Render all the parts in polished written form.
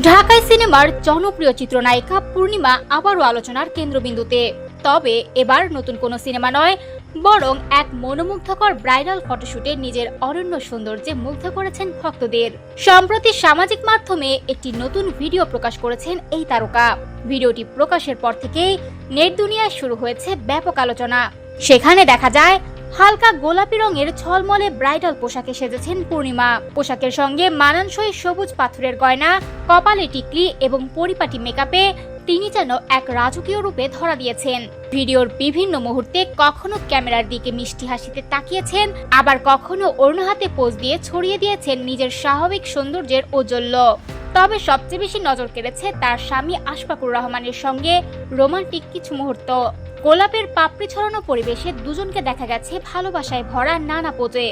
ঢাকায় সিনেমার জনপ্রিয় চিত্রনায়িকা পূর্ণিমা আবারও আলোচনার কেন্দ্রবিন্দুতে। তবে এবার নতুন কোনো সিনেমা নয়, বরং এক মনোমুগ্ধকর ব্রাইডাল ফটোশুটে নিজের অনন্য সৌন্দর্যে মুগ্ধ করেছেন ভক্তদের। সম্প্রতি সামাজিক মাধ্যমে একটি নতুন ভিডিও প্রকাশ করেছেন এই তারকা। ভিডিওটি প্রকাশের পর থেকেই নেট দুনিয়ায় শুরু হয়েছে ব্যাপক আলোচনা। সেখানে দেখা যায় হালকা গোলাপি রঙের ঝলমলে ব্রাইডাল পোশাকে সেজেছেন পূর্ণিমা। পোশাকের সঙ্গে মানানসই সবুজ পাথরের গয়না, কপালে টিকলি এবং পরিপাটি মেকআপে তিনি যেন এক রাজকীয় রূপে ধরা দিয়েছেন। ভিডিওর বিভিন্ন মুহূর্তে কখনো ক্যামেরার দিকে মিষ্টি হাসিতে তাকিয়েছেন, আবার কখনো অন্য হাতে পোজ দিয়ে ছড়িয়ে দিয়েছেন নিজের স্বাভাবিক সৌন্দর্যের ঔজ্জ্বল্য। তবে সবচেয়ে বেশি নজর কেড়েছে তার স্বামী আশফাকুর রহমানের সঙ্গে রোমান্টিক কিছু মুহূর্ত। গোলাপের পাপড়ি ছড়ানো পরিবেশে দুজনকে দেখা গেছে ভালোবাসায় ভরা নানা পোজে।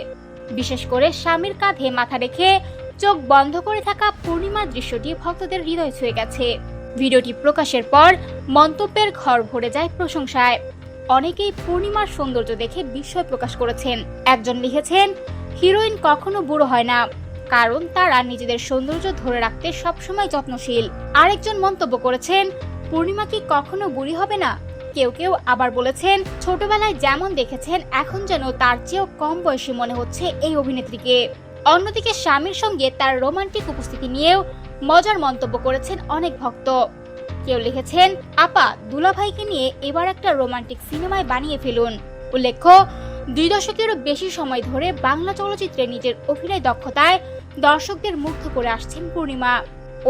বিশেষ করে স্বামীর কাঁধে মাথা রেখে চোখ বন্ধ করে থাকা পূর্ণিমার দৃশ্যটি ভক্তদের হৃদয় ছুঁয়ে গেছে। ভিডিওটি প্রকাশের পর মন্তব্যের ঘর ভরে যায় প্রশংসায়। অনেকেই পূর্ণিমার সৌন্দর্য দেখে বিস্ময় প্রকাশ করেছেন। একজন লিখেছেন, হিরোইন কখনো বুড়ো হয় না, কারণ তারা নিজেদের সৌন্দর্য ধরে রাখতে সবসময় যত্নশীল। আরেকজন মন্তব্য করেছেন, পূর্ণিমা কি কখনো বুড়ি হবে না? কেউ কেউ আবার বলেছেন, ছোটবেলায় যেমন দেখেছেন এখন যেন তার চেয়েও কম বয়সী মনে হচ্ছে এই অভিনেত্রীকে। অন্যদিকে স্বামীর সঙ্গে তার রোমান্টিক উপস্থিতি নিয়েও মজার মন্তব্য করেছেন অনেক ভক্ত। কেউ লিখেছেন, আপা দুলাভাইকে নিয়ে এবার একটা রোমান্টিক সিনেমায় বানিয়ে ফেলুন। উল্লেখ্য, 2 দশকেরও বেশি সময় ধরে বাংলা চলচ্চিত্রে নিজের অভিনয় দক্ষতায় দর্শকদের মুগ্ধ করে আসছেন পূর্ণিমা।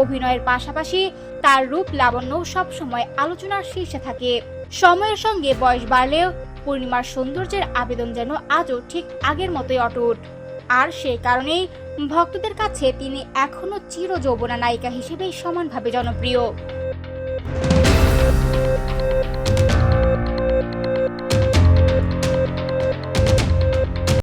অভিনয়ের পাশাপাশি তার রূপ লাবণ্য সবসময় আলোচনার শীর্ষে থাকে। সময়ের সঙ্গে বয়স বাড়লেও পূর্ণিমার সৌন্দর্যের আবেদন যেন আজও ঠিক আগের মতোই অটুট। আর সেই কারণেই ভক্তদের কাছে তিনি এখনো চিরযৌবনা নায়িকা হিসেবেই সমানভাবে জনপ্রিয়।